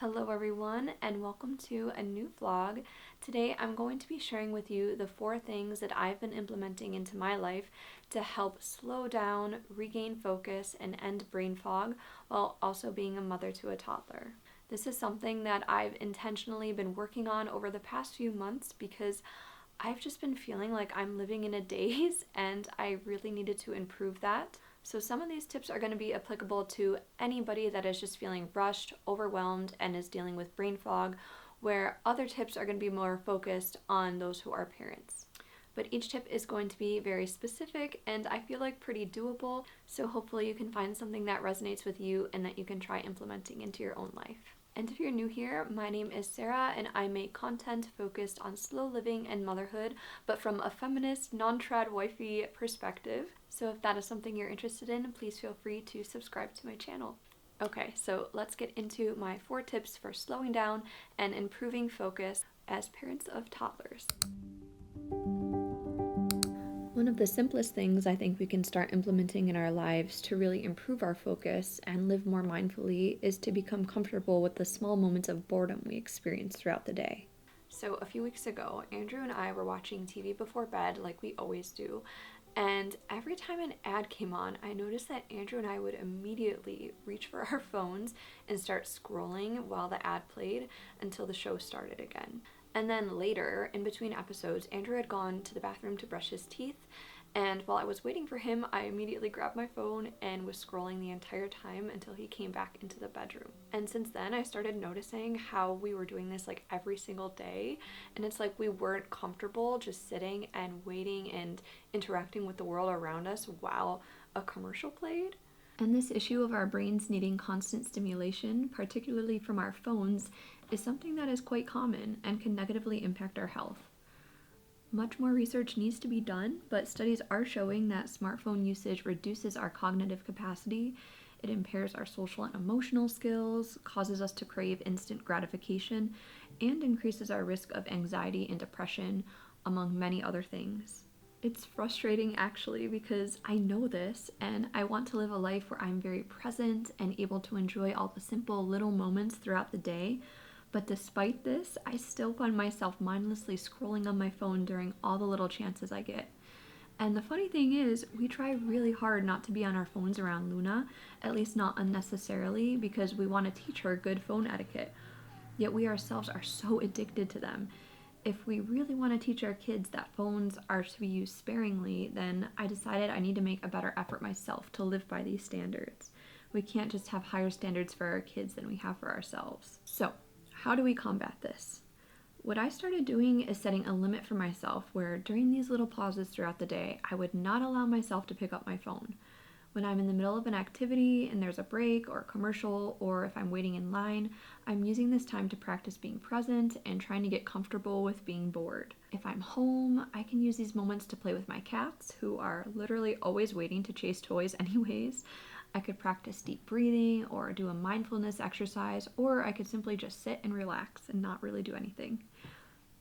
Hello everyone and welcome to a new vlog. Today I'm going to be sharing with you the 4 things that I've been implementing into my life to help slow down, regain focus, and end brain fog while also being a mother to a toddler. This is something that I've intentionally been working on over the past few months because I've just been feeling like I'm living in a daze and I really needed to improve that. So some of these tips are going to be applicable to anybody that is just feeling rushed, overwhelmed, and is dealing with brain fog, where other tips are going to be more focused on those who are parents. But each tip is going to be very specific and I feel like pretty doable, so hopefully you can find something that resonates with you and that you can try implementing into your own life. And if you're new here, my name is Sarah and I make content focused on slow living and motherhood, but from a feminist, non-trad wifey perspective. So if that is something you're interested in, please feel free to subscribe to my channel. Okay, so let's get into my 4 tips for slowing down and improving focus as parents of toddlers. One of the simplest things I think we can start implementing in our lives to really improve our focus and live more mindfully is to become comfortable with the small moments of boredom we experience throughout the day. So a few weeks ago, Andrew and I were watching TV before bed like we always do, and every time an ad came on, I noticed that Andrew and I would immediately reach for our phones and start scrolling while the ad played until the show started again. And then later, in between episodes, Andrew had gone to the bathroom to brush his teeth, and while I was waiting for him, I immediately grabbed my phone and was scrolling the entire time until he came back into the bedroom. And since then, I started noticing how we were doing this like every single day, and it's like we weren't comfortable just sitting and waiting and interacting with the world around us while a commercial played. And this issue of our brains needing constant stimulation, particularly from our phones, is something that is quite common and can negatively impact our health. Much more research needs to be done, but studies are showing that smartphone usage reduces our cognitive capacity, it impairs our social and emotional skills, causes us to crave instant gratification, and increases our risk of anxiety and depression, among many other things. It's frustrating actually because I know this and I want to live a life where I'm very present and able to enjoy all the simple little moments throughout the day. But despite this, I still find myself mindlessly scrolling on my phone during all the little chances I get. And the funny thing is, we try really hard not to be on our phones around Luna, at least not unnecessarily, because we want to teach her good phone etiquette. Yet we ourselves are so addicted to them. If we really want to teach our kids that phones are to be used sparingly, then I decided I need to make a better effort myself to live by these standards. We can't just have higher standards for our kids than we have for ourselves. So, how do we combat this? What I started doing is setting a limit for myself where during these little pauses throughout the day, I would not allow myself to pick up my phone. When I'm in the middle of an activity and there's a break or a commercial, or if I'm waiting in line, I'm using this time to practice being present and trying to get comfortable with being bored. If I'm home, I can use these moments to play with my cats, who are literally always waiting to chase toys anyways. I could practice deep breathing or do a mindfulness exercise, or I could simply just sit and relax and not really do anything.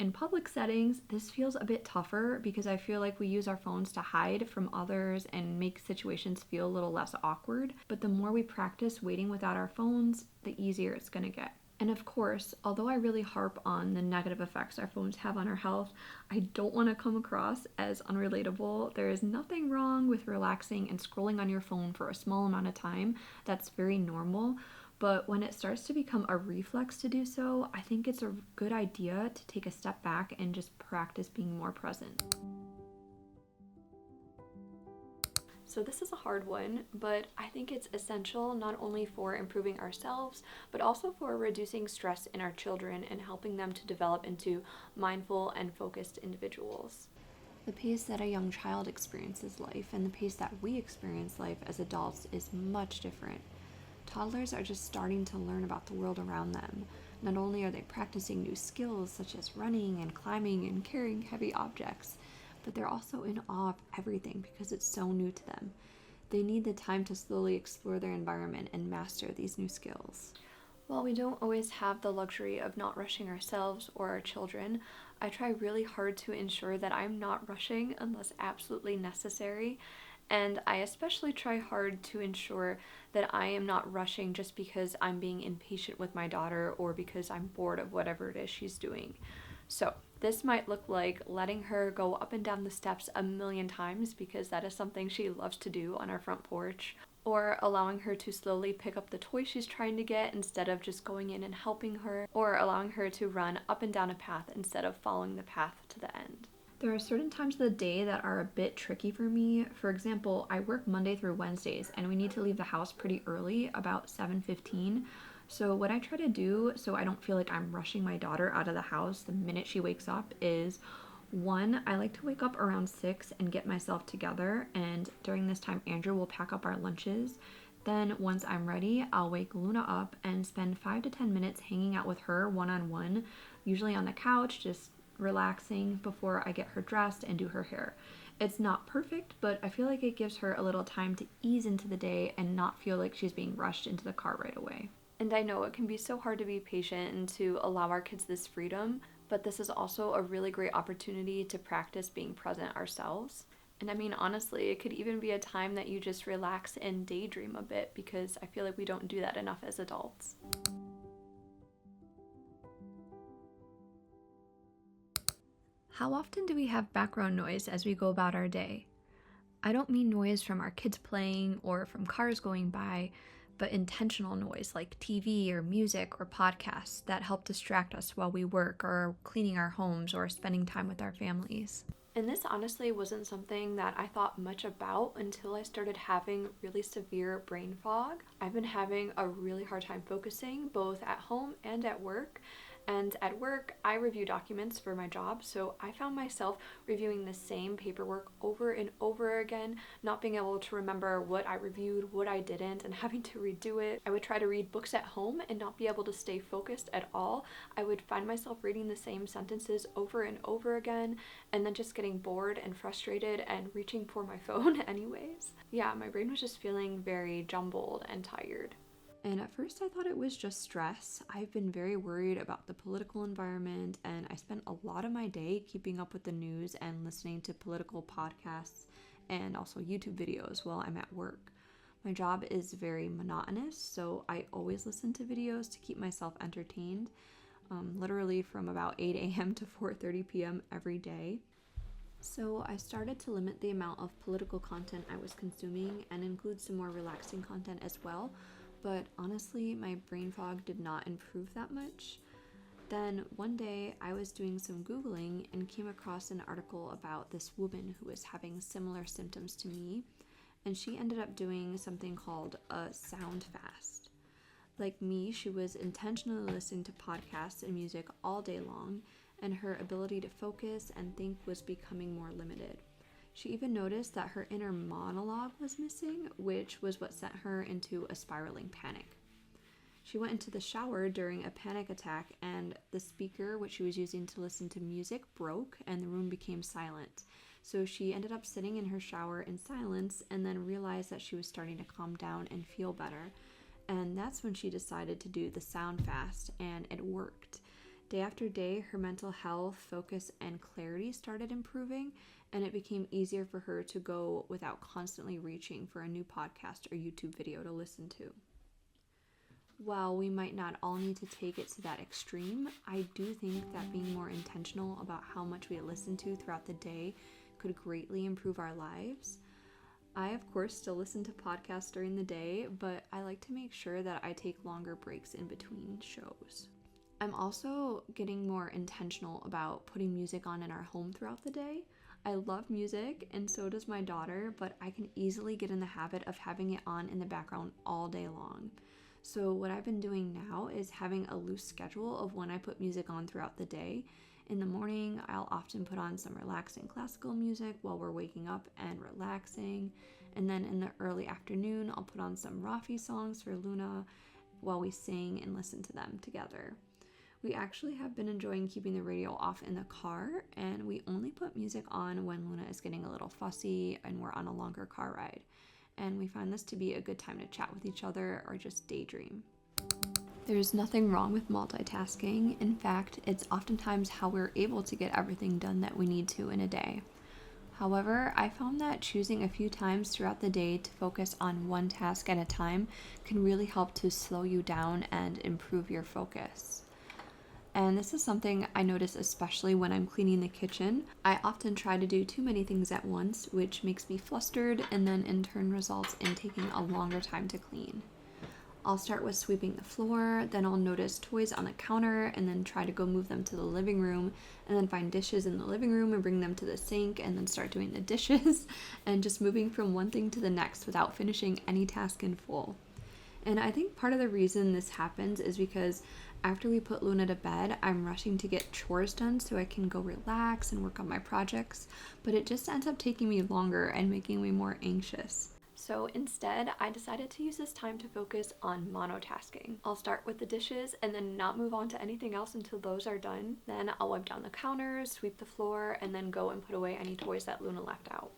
In public settings, this feels a bit tougher because I feel like we use our phones to hide from others and make situations feel a little less awkward. But the more we practice waiting without our phones, the easier it's going to get. And of course, although I really harp on the negative effects our phones have on our health, I don't want to come across as unrelatable. There is nothing wrong with relaxing and scrolling on your phone for a small amount of time. That's very normal. But when it starts to become a reflex to do so, I think it's a good idea to take a step back and just practice being more present. So this is a hard one, but I think it's essential not only for improving ourselves, but also for reducing stress in our children and helping them to develop into mindful and focused individuals. The pace that a young child experiences life and the pace that we experience life as adults is much different. Toddlers are just starting to learn about the world around them. Not only are they practicing new skills such as running and climbing and carrying heavy objects, but they're also in awe of everything because it's so new to them. They need the time to slowly explore their environment and master these new skills. While we don't always have the luxury of not rushing ourselves or our children, I try really hard to ensure that I'm not rushing unless absolutely necessary. And I especially try hard to ensure that I am not rushing just because I'm being impatient with my daughter or because I'm bored of whatever it is she's doing. So, this might look like letting her go up and down the steps a million times because that is something she loves to do on our front porch, or allowing her to slowly pick up the toy she's trying to get instead of just going in and helping her, or allowing her to run up and down a path instead of following the path to the end. There are certain times of the day that are a bit tricky for me. For example, I work Monday through Wednesdays and we need to leave the house pretty early, about 7:15. So what I try to do so I don't feel like I'm rushing my daughter out of the house the minute she wakes up is, one, I like to wake up around 6 and get myself together, and during this time Andrew will pack up our lunches. Then once I'm ready, I'll wake Luna up and spend 5 to 10 minutes hanging out with her one-on-one, usually on the couch, just relaxing before I get her dressed and do her hair. It's not perfect, but I feel like it gives her a little time to ease into the day and not feel like she's being rushed into the car right away. And I know it can be so hard to be patient and to allow our kids this freedom, but this is also a really great opportunity to practice being present ourselves. And I mean, honestly, it could even be a time that you just relax and daydream a bit, because I feel like we don't do that enough as adults. How often do we have background noise as we go about our day? I don't mean noise from our kids playing or from cars going by, but intentional noise like TV or music or podcasts that help distract us while we work or are cleaning our homes or spending time with our families. And this honestly wasn't something that I thought much about until I started having really severe brain fog. I've been having a really hard time focusing both at home and at work. And at work, I review documents for my job, so I found myself reviewing the same paperwork over and over again, not being able to remember what I reviewed, what I didn't, and having to redo it. I would try to read books at home and not be able to stay focused at all. I would find myself reading the same sentences over and over again, and then just getting bored and frustrated and reaching for my phone anyways. Yeah, my brain was just feeling very jumbled and tired. And at first I thought it was just stress. I've been very worried about the political environment, and I spent a lot of my day keeping up with the news and listening to political podcasts and also YouTube videos while I'm at work. My job is very monotonous, so I always listen to videos to keep myself entertained, literally from about 8 a.m. to 4:30 p.m. every day. So I started to limit the amount of political content I was consuming and include some more relaxing content as well. But honestly, my brain fog did not improve that much. Then one day I was doing some Googling and came across an article about this woman who was having similar symptoms to me, and she ended up doing something called a sound fast. Like me, she was intentionally listening to podcasts and music all day long, and her ability to focus and think was becoming more limited. She even noticed that her inner monologue was missing, which was what sent her into a spiraling panic. She went into the shower during a panic attack, and the speaker, which she was using to listen to music, broke and the room became silent. So she ended up sitting in her shower in silence and then realized that she was starting to calm down and feel better. And that's when she decided to do the sound fast, and it worked. Day after day, her mental health, focus, and clarity started improving, and it became easier for her to go without constantly reaching for a new podcast or YouTube video to listen to. While we might not all need to take it to that extreme, I do think that being more intentional about how much we listen to throughout the day could greatly improve our lives. I, of course, still listen to podcasts during the day, but I like to make sure that I take longer breaks in between shows. I'm also getting more intentional about putting music on in our home throughout the day. I love music, and so does my daughter, but I can easily get in the habit of having it on in the background all day long. So what I've been doing now is having a loose schedule of when I put music on throughout the day. In the morning, I'll often put on some relaxing classical music while we're waking up and relaxing. And then in the early afternoon, I'll put on some Rafi songs for Luna while we sing and listen to them together. We actually have been enjoying keeping the radio off in the car, and we only put music on when Luna is getting a little fussy and we're on a longer car ride. And we find this to be a good time to chat with each other or just daydream. There's nothing wrong with multitasking. In fact, it's oftentimes how we're able to get everything done that we need to in a day. However, I found that choosing a few times throughout the day to focus on one task at a time can really help to slow you down and improve your focus. And this is something I notice especially when I'm cleaning the kitchen. I often try to do too many things at once, which makes me flustered and then in turn results in taking a longer time to clean. I'll start with sweeping the floor, then I'll notice toys on the counter and then try to go move them to the living room, and then find dishes in the living room and bring them to the sink and then start doing the dishes and just moving from one thing to the next without finishing any task in full. And I think part of the reason this happens is because after we put Luna to bed, I'm rushing to get chores done so I can go relax and work on my projects, but it just ends up taking me longer and making me more anxious. So instead, I decided to use this time to focus on monotasking. I'll start with the dishes and then not move on to anything else until those are done. Then I'll wipe down the counters, sweep the floor, and then go and put away any toys that Luna left out.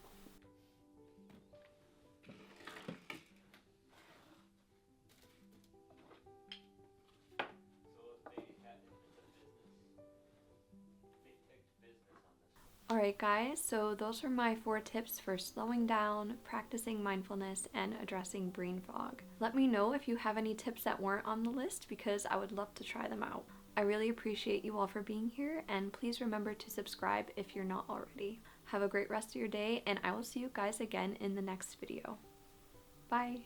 Alright guys, so those are my 4 tips for slowing down, practicing mindfulness, and addressing brain fog. Let me know if you have any tips that weren't on the list because I would love to try them out. I really appreciate you all for being here, and please remember to subscribe if you're not already. Have a great rest of your day, and I will see you guys again in the next video. Bye!